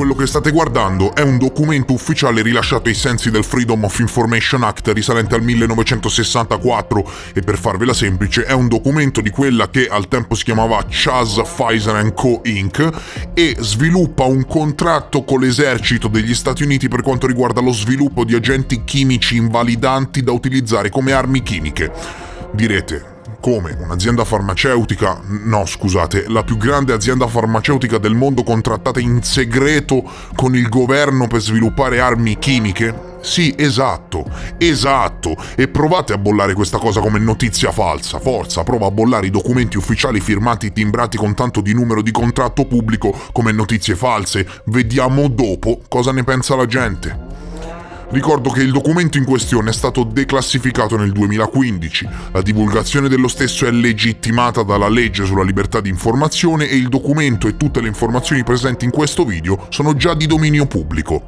Quello che state guardando è un documento ufficiale rilasciato ai sensi del Freedom of Information Act risalente al 1964 e, per farvela semplice, è un documento di quella che al tempo si chiamava Chas Pfizer & Co. Inc. e sviluppa un contratto con l'esercito degli Stati Uniti per quanto riguarda lo sviluppo di agenti chimici invalidanti da utilizzare come armi chimiche. Direte: come? Un'azienda farmaceutica? No, scusate, la più grande azienda farmaceutica del mondo contrattata in segreto con il governo per sviluppare armi chimiche? Sì, esatto, e provate a bollare questa cosa come notizia falsa, forza, prova a bollare i documenti ufficiali firmati timbrati con tanto di numero di contratto pubblico come notizie false, vediamo dopo cosa ne pensa la gente. Ricordo che il documento in questione è stato declassificato nel 2015, la divulgazione dello stesso è legittimata dalla legge sulla libertà di informazione e il documento e tutte le informazioni presenti in questo video sono già di dominio pubblico.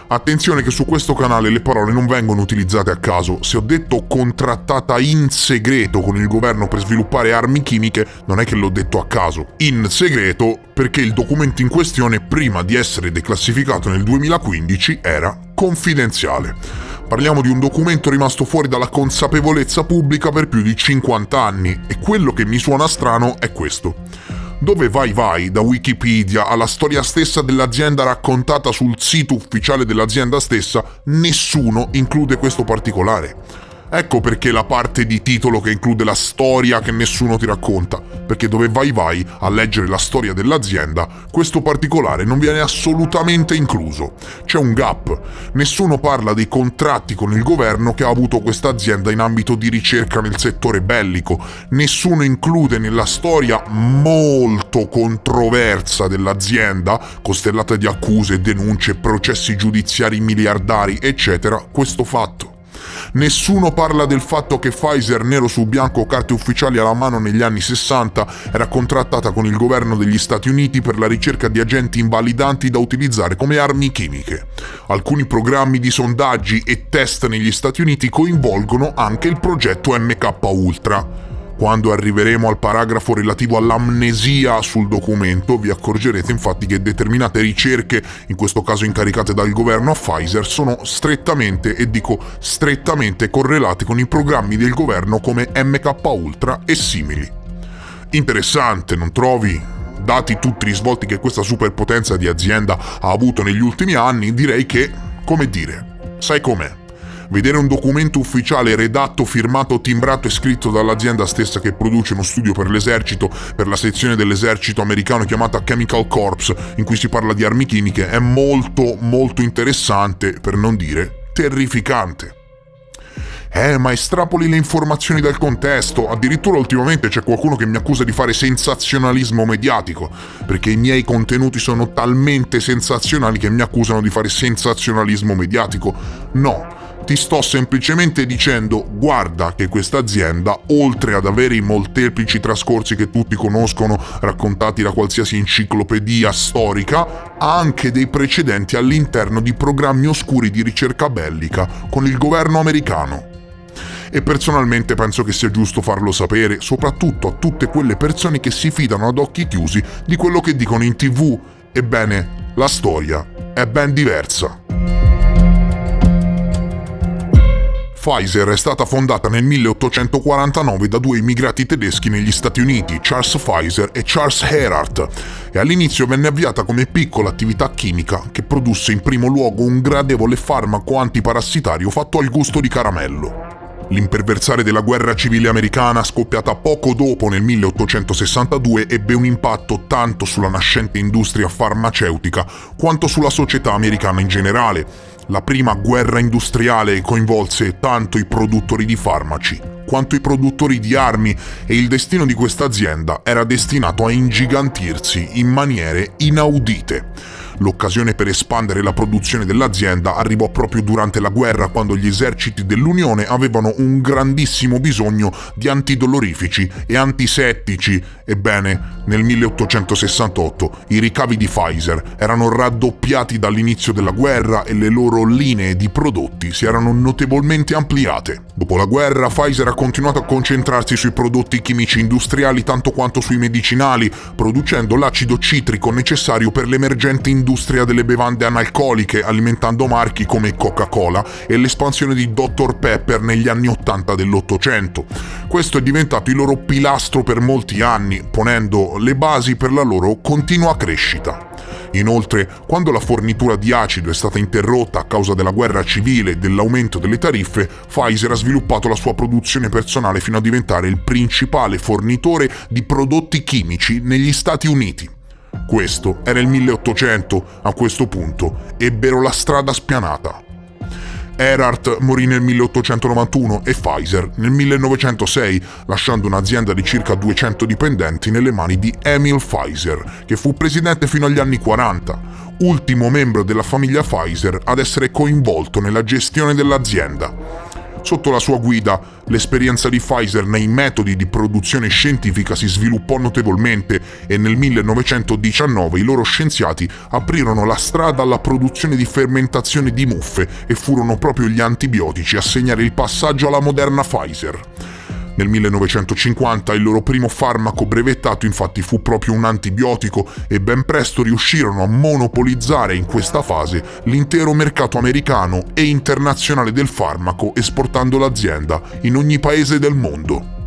Attenzione che su questo canale le parole non vengono utilizzate a caso. Se ho detto contrattata in segreto con il governo per sviluppare armi chimiche, non è che l'ho detto a caso. In segreto perché il documento in questione, prima di essere declassificato nel 2015, era confidenziale. Parliamo di un documento rimasto fuori dalla consapevolezza pubblica per più di 50 anni e quello che mi suona strano è questo. Dove vai da Wikipedia alla storia stessa dell'azienda raccontata sul sito ufficiale dell'azienda stessa, nessuno include questo particolare. Ecco perché la parte di titolo che include la storia che nessuno ti racconta, perché dove vai a leggere la storia dell'azienda, questo particolare non viene assolutamente incluso. C'è un gap. Nessuno parla dei contratti con il governo che ha avuto questa azienda in ambito di ricerca nel settore bellico. Nessuno include nella storia molto controversa dell'azienda, costellata di accuse, denunce, processi giudiziari miliardari, eccetera, questo fatto. Nessuno parla del fatto che Pfizer, nero su bianco, carte ufficiali alla mano, negli anni 60 era contrattata con il governo degli Stati Uniti per la ricerca di agenti invalidanti da utilizzare come armi chimiche. Alcuni programmi di sondaggi e test negli Stati Uniti coinvolgono anche il progetto MK Ultra. Quando arriveremo al paragrafo relativo all'amnesia sul documento, vi accorgerete infatti che determinate ricerche, in questo caso incaricate dal governo a Pfizer, sono strettamente, e dico strettamente, correlate con i programmi del governo come MK Ultra e simili. Interessante, non trovi? Dati tutti i risvolti che questa superpotenza di azienda ha avuto negli ultimi anni, direi che, come dire, sai com'è? Vedere un documento ufficiale redatto, firmato, timbrato e scritto dall'azienda stessa che produce uno studio per l'esercito, per la sezione dell'esercito americano chiamata Chemical Corps, in cui si parla di armi chimiche, è molto interessante, per non dire terrificante. Ma estrapoli le informazioni dal contesto. Addirittura ultimamente c'è qualcuno che mi accusa di fare sensazionalismo mediatico, perché i miei contenuti sono talmente sensazionali che mi accusano di fare sensazionalismo mediatico. No. Ti sto semplicemente dicendo, guarda che questa azienda, oltre ad avere i molteplici trascorsi che tutti conoscono, raccontati da qualsiasi enciclopedia storica, ha anche dei precedenti all'interno di programmi oscuri di ricerca bellica con il governo americano. E personalmente penso che sia giusto farlo sapere, soprattutto a tutte quelle persone che si fidano ad occhi chiusi di quello che dicono in TV. Ebbene, la storia è ben diversa. Pfizer è stata fondata nel 1849 da due immigrati tedeschi negli Stati Uniti, Charles Pfizer e Charles Herart, e all'inizio venne avviata come piccola attività chimica che produsse in primo luogo un gradevole farmaco antiparassitario fatto al gusto di caramello. L'imperversare della guerra civile americana, scoppiata poco dopo nel 1862, ebbe un impatto tanto sulla nascente industria farmaceutica quanto sulla società americana in generale. La prima guerra industriale coinvolse tanto i produttori di farmaci quanto i produttori di armi e il destino di questa azienda era destinato a ingigantirsi in maniere inaudite. L'occasione per espandere la produzione dell'azienda arrivò proprio durante la guerra, quando gli eserciti dell'Unione avevano un grandissimo bisogno di antidolorifici e antisettici. Ebbene, nel 1868 i ricavi di Pfizer erano raddoppiati dall'inizio della guerra e le loro linee di prodotti si erano notevolmente ampliate. Dopo la guerra, Pfizer ha continuato a concentrarsi sui prodotti chimici industriali tanto quanto sui medicinali, producendo l'acido citrico necessario per l'emergente industria l'industria delle bevande analcoliche, alimentando marchi come Coca-Cola, e l'espansione di Dr. Pepper negli anni 80 dell'Ottocento. Questo è diventato il loro pilastro per molti anni, ponendo le basi per la loro continua crescita. Inoltre, quando la fornitura di acido è stata interrotta a causa della guerra civile e dell'aumento delle tariffe, Pfizer ha sviluppato la sua produzione personale fino a diventare il principale fornitore di prodotti chimici negli Stati Uniti. Questo era il 1800, a questo punto ebbero la strada spianata. Earhart morì nel 1891 e Pfizer nel 1906, lasciando un'azienda di circa 200 dipendenti nelle mani di Emil Pfizer, che fu presidente fino agli anni 40, ultimo membro della famiglia Pfizer ad essere coinvolto nella gestione dell'azienda. Sotto la sua guida, l'esperienza di Pfizer nei metodi di produzione scientifica si sviluppò notevolmente e nel 1919 i loro scienziati aprirono la strada alla produzione di fermentazione di muffe e furono proprio gli antibiotici a segnare il passaggio alla moderna Pfizer. Nel 1950 il loro primo farmaco brevettato infatti fu proprio un antibiotico e ben presto riuscirono a monopolizzare in questa fase l'intero mercato americano e internazionale del farmaco, esportando l'azienda in ogni paese del mondo.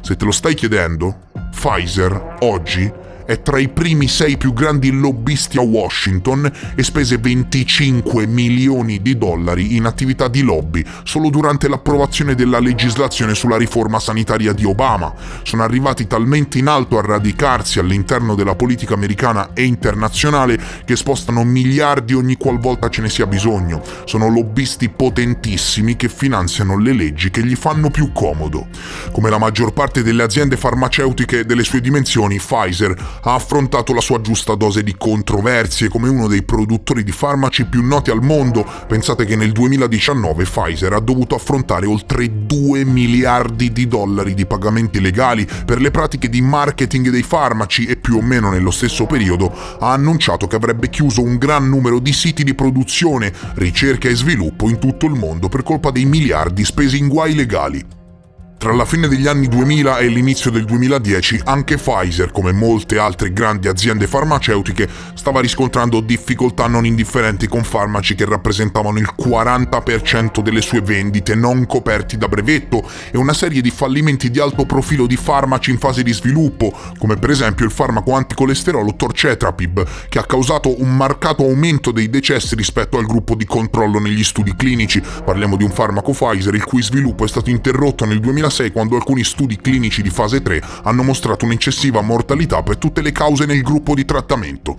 Se te lo stai chiedendo, Pfizer oggi è tra i primi 6 più grandi lobbisti a Washington e spese 25 milioni di dollari in attività di lobby solo durante l'approvazione della legislazione sulla riforma sanitaria di Obama. Sono arrivati talmente in alto a radicarsi all'interno della politica americana e internazionale che spostano miliardi ogni qualvolta ce ne sia bisogno. Sono lobbisti potentissimi che finanziano le leggi che gli fanno più comodo. Come la maggior parte delle aziende farmaceutiche delle sue dimensioni, Pfizer ha affrontato la sua giusta dose di controversie come uno dei produttori di farmaci più noti al mondo. Pensate che nel 2019 Pfizer ha dovuto affrontare oltre 2 miliardi di dollari di pagamenti legali per le pratiche di marketing dei farmaci e più o meno nello stesso periodo ha annunciato che avrebbe chiuso un gran numero di siti di produzione, ricerca e sviluppo in tutto il mondo per colpa dei miliardi spesi in guai legali. Tra la fine degli anni 2000 e l'inizio del 2010 anche Pfizer, come molte altre grandi aziende farmaceutiche, stava riscontrando difficoltà non indifferenti con farmaci che rappresentavano il 40% delle sue vendite non coperti da brevetto e una serie di fallimenti di alto profilo di farmaci in fase di sviluppo, come per esempio il farmaco anticolesterolo Torcetrapib, che ha causato un marcato aumento dei decessi rispetto al gruppo di controllo negli studi clinici. Parliamo di un farmaco Pfizer il cui sviluppo è stato interrotto nel 2006 quando alcuni studi clinici di fase 3 hanno mostrato un'eccessiva mortalità per tutte le cause nel gruppo di trattamento.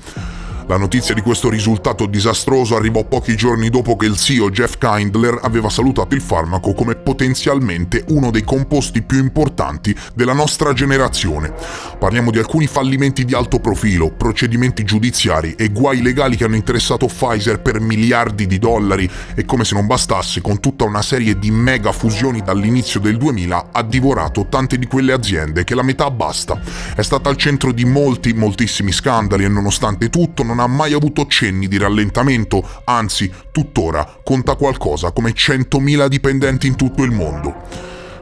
La notizia di questo risultato disastroso arrivò pochi giorni dopo che il CEO Jeff Kindler aveva salutato il farmaco come potenzialmente uno dei composti più importanti della nostra generazione. Parliamo di alcuni fallimenti di alto profilo, procedimenti giudiziari e guai legali che hanno interessato Pfizer per miliardi di dollari e, come se non bastasse, con tutta una serie di mega fusioni dall'inizio del 2000 ha divorato tante di quelle aziende che la metà basta. È stata al centro di moltissimi scandali e nonostante tutto non ha mai avuto cenni di rallentamento, anzi, tuttora conta qualcosa come 100.000 dipendenti in tutto il mondo.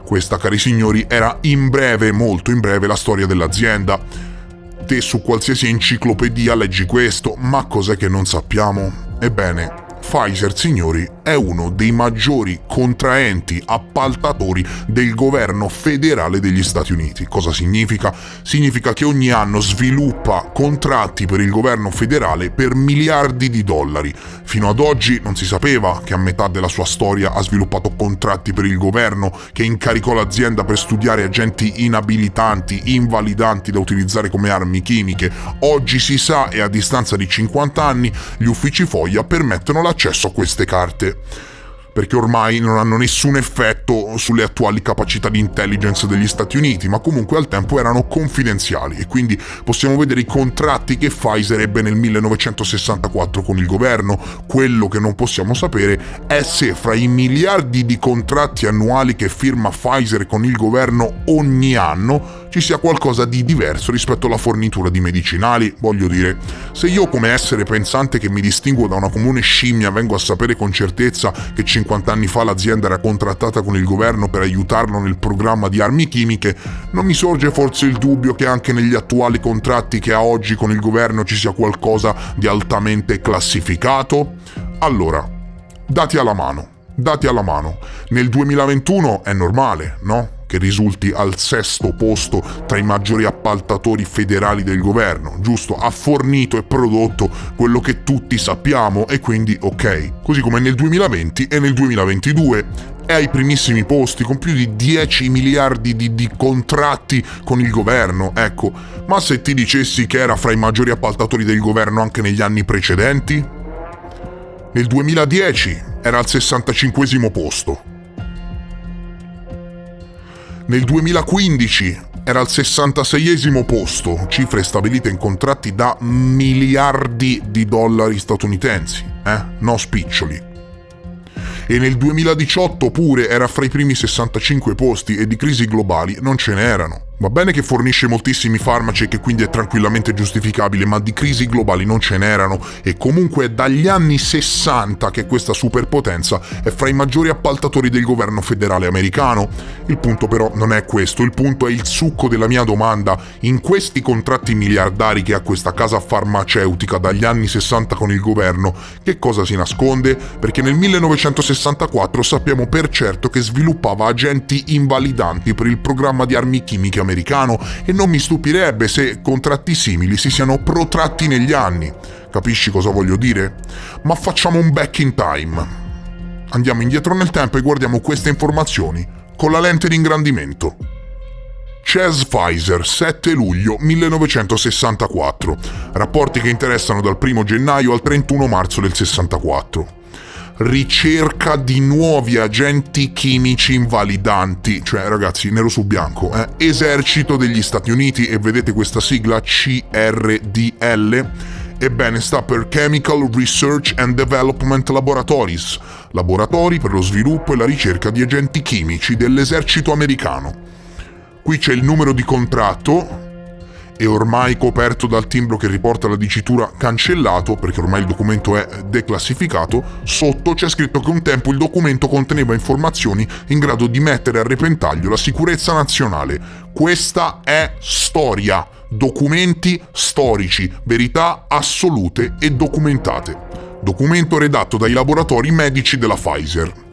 Questa, cari signori, era in breve, molto in breve, la storia dell'azienda. Te su qualsiasi enciclopedia leggi questo, ma cos'è che non sappiamo? Ebbene, Pfizer, signori, è uno dei maggiori contraenti appaltatori del governo federale degli Stati Uniti. Cosa significa? Significa che ogni anno sviluppa contratti per il governo federale per miliardi di dollari. Fino ad oggi non si sapeva che a metà della sua storia ha sviluppato contratti per il governo, che incaricò l'azienda per studiare agenti inabilitanti, invalidanti da utilizzare come armi chimiche. Oggi si sa e a distanza di 50 anni gli uffici FOIA permettono l'accesso a queste carte, perché ormai non hanno nessun effetto sulle attuali capacità di intelligence degli Stati Uniti, ma comunque al tempo erano confidenziali e quindi possiamo vedere i contratti che Pfizer ebbe nel 1964 con il governo. Quello che non possiamo sapere è se fra i miliardi di contratti annuali che firma Pfizer con il governo ogni anno ci sia qualcosa di diverso rispetto alla fornitura di medicinali. Voglio dire, se io come essere pensante che mi distinguo da una comune scimmia vengo a sapere con certezza che 50 anni fa l'azienda era contrattata con il governo per aiutarlo nel programma di armi chimiche, non mi sorge forse il dubbio che anche negli attuali contratti che ha oggi con il governo ci sia qualcosa di altamente classificato? Allora, dati alla mano. Nel 2021 è normale, no? Che risulti al 6° posto tra i maggiori appaltatori federali del governo, giusto? Ha fornito e prodotto quello che tutti sappiamo e quindi ok. Così come nel 2020 e nel 2022 è ai primissimi posti con più di 10 miliardi di contratti con il governo, ecco. Ma se ti dicessi che era fra i maggiori appaltatori del governo anche negli anni precedenti? Nel 2010 era al 65° posto. Nel 2015 era al 66° posto, cifre stabilite in contratti da miliardi di dollari statunitensi, no spiccioli. E nel 2018 pure era fra i primi 65 posti e di crisi globali non ce n'erano. Va bene che fornisce moltissimi farmaci e che quindi è tranquillamente giustificabile, ma di crisi globali non ce n'erano e comunque è dagli anni 60 che questa superpotenza è fra i maggiori appaltatori del governo federale americano. Il punto però non è questo, il punto è il succo della mia domanda. In questi contratti miliardari che ha questa casa farmaceutica dagli anni 60 con il governo, che cosa si nasconde? Perché nel 1964 sappiamo per certo che sviluppava agenti invalidanti per il programma di armi chimiche americano e non mi stupirebbe se contratti simili si siano protratti negli anni. Capisci cosa voglio dire? Ma facciamo un back in time. Andiamo indietro nel tempo e guardiamo queste informazioni con la lente di ingrandimento. Chas Pfizer, 7 luglio 1964. Rapporti che interessano dal 1 gennaio al 31 marzo del 64. Ricerca di nuovi agenti chimici invalidanti, cioè ragazzi, nero su bianco, Esercito degli Stati Uniti, e vedete questa sigla CRDL? Ebbene, sta per Chemical Research and Development Laboratories, laboratori per lo sviluppo e la ricerca di agenti chimici dell'esercito americano. Qui c'è il numero di contratto, e ormai coperto dal timbro che riporta la dicitura cancellato, perché ormai il documento è declassificato. Sotto c'è scritto che un tempo il documento conteneva informazioni in grado di mettere a repentaglio la sicurezza nazionale. Questa è storia, documenti storici, verità assolute e documentate. Documento redatto dai laboratori medici della Pfizer.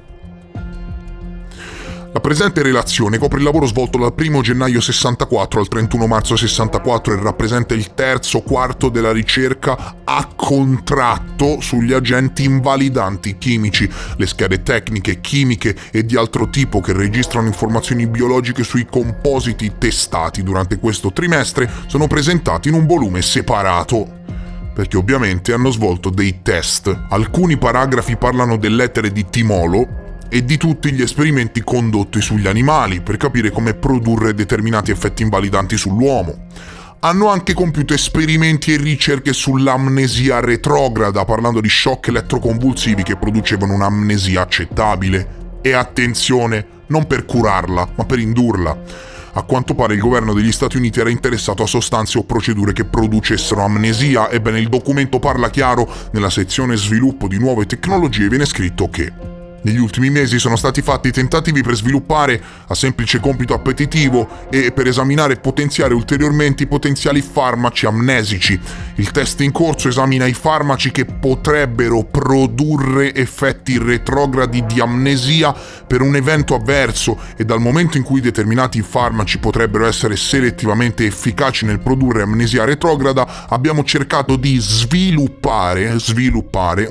La presente relazione copre il lavoro svolto dal 1 gennaio 64 al 31 marzo 64 e rappresenta il terzo quarto della ricerca a contratto sugli agenti invalidanti chimici, le schede tecniche, chimiche e di altro tipo che registrano informazioni biologiche sui compositi testati durante questo trimestre sono presentati in un volume separato, perché ovviamente hanno svolto dei test. Alcuni paragrafi parlano dell'etere di timolo e di tutti gli esperimenti condotti sugli animali per capire come produrre determinati effetti invalidanti sull'uomo. Hanno anche compiuto esperimenti e ricerche sull'amnesia retrograda, parlando di shock elettroconvulsivi che producevano un'amnesia accettabile. E attenzione, non per curarla, ma per indurla. A quanto pare il governo degli Stati Uniti era interessato a sostanze o procedure che producessero amnesia. Ebbene, il documento parla chiaro. Nella sezione sviluppo di nuove tecnologie viene scritto che negli ultimi mesi sono stati fatti tentativi per sviluppare, a semplice compito appetitivo, e per esaminare e potenziare ulteriormente i potenziali farmaci amnesici. Il test in corso esamina i farmaci che potrebbero produrre effetti retrogradi di amnesia per un evento avverso, e dal momento in cui determinati farmaci potrebbero essere selettivamente efficaci nel produrre amnesia retrograda, abbiamo cercato di sviluppare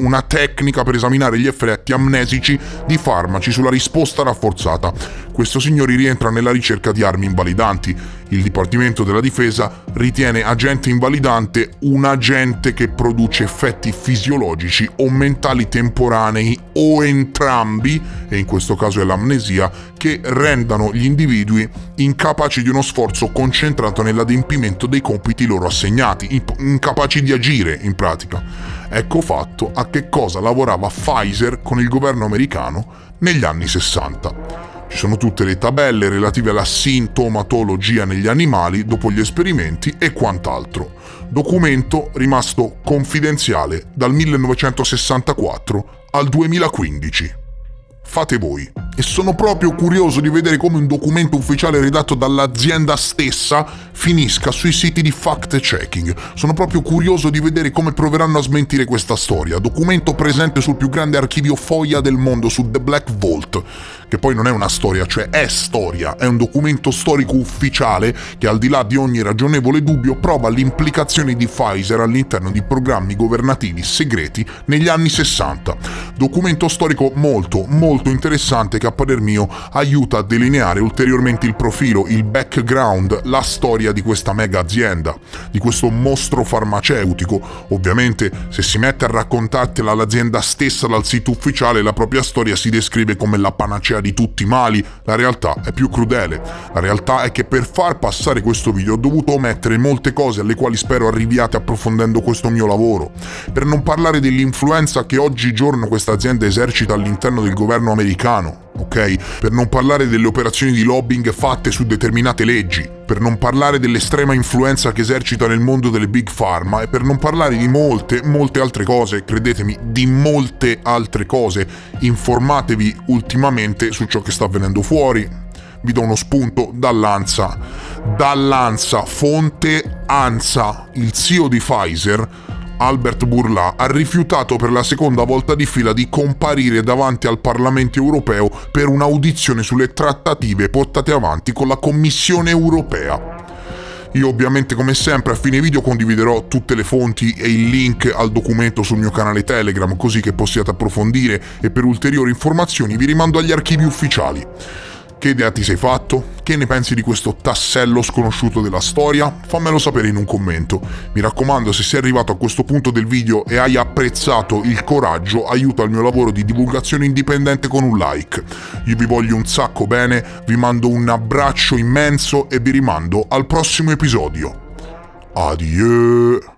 una tecnica per esaminare gli effetti amnesici di farmaci sulla risposta rafforzata. Questo, signori, rientra nella ricerca di armi invalidanti. Il Dipartimento della Difesa ritiene agente invalidante un agente che produce effetti fisiologici o mentali temporanei o entrambi, e in questo caso è l'amnesia, che rendano gli individui incapaci di uno sforzo concentrato nell'adempimento dei compiti loro assegnati, incapaci di agire in pratica. Ecco fatto a che cosa lavorava Pfizer con il governo americano negli anni 60. Ci sono tutte le tabelle relative alla sintomatologia negli animali dopo gli esperimenti e quant'altro. Documento rimasto confidenziale dal 1964 al 2015. fate voi. E sono proprio curioso di vedere come un documento ufficiale redatto dall'azienda stessa finisca sui siti di fact-checking. Sono proprio curioso di vedere come proveranno a smentire questa storia. Documento presente sul più grande archivio FOIA del mondo, su The Black Vault, che poi non è una storia, cioè è storia, è un documento storico ufficiale che, al di là di ogni ragionevole dubbio, prova l'implicazione di Pfizer all'interno di programmi governativi segreti negli anni 60. Documento storico molto, molto interessante che, a parer mio, aiuta a delineare ulteriormente il profilo, il background, la storia di questa mega azienda, di questo mostro farmaceutico. Ovviamente, se si mette a raccontartela l'azienda stessa dal sito ufficiale, la propria storia si descrive come la panacea di tutti i mali. La realtà è più crudele. La realtà è che per far passare questo video ho dovuto omettere molte cose alle quali spero arriviate approfondendo questo mio lavoro. Per non parlare dell'influenza che oggigiorno questa azienda esercita all'interno del governo americano, ok? Per non parlare delle operazioni di lobbying fatte su determinate leggi, per non parlare dell'estrema influenza che esercita nel mondo delle big pharma, e per non parlare di molte, molte altre cose, credetemi, di molte altre cose. Informatevi ultimamente su ciò che sta avvenendo fuori. Vi do uno spunto dall'ANSA. Dall'ANSA, fonte ANSA, il CEO di Pfizer, Albert Bourla, ha rifiutato per la seconda volta di fila di comparire davanti al Parlamento europeo per un'audizione sulle trattative portate avanti con la Commissione europea. Io ovviamente, come sempre, a fine video condividerò tutte le fonti e il link al documento sul mio canale Telegram, così che possiate approfondire, e per ulteriori informazioni vi rimando agli archivi ufficiali. Che idea ti sei fatto? Che ne pensi di questo tassello sconosciuto della storia? Fammelo sapere in un commento. Mi raccomando, se sei arrivato a questo punto del video e hai apprezzato il coraggio, aiuta il mio lavoro di divulgazione indipendente con un like. Io vi voglio un sacco bene, vi mando un abbraccio immenso e vi rimando al prossimo episodio. Adieu!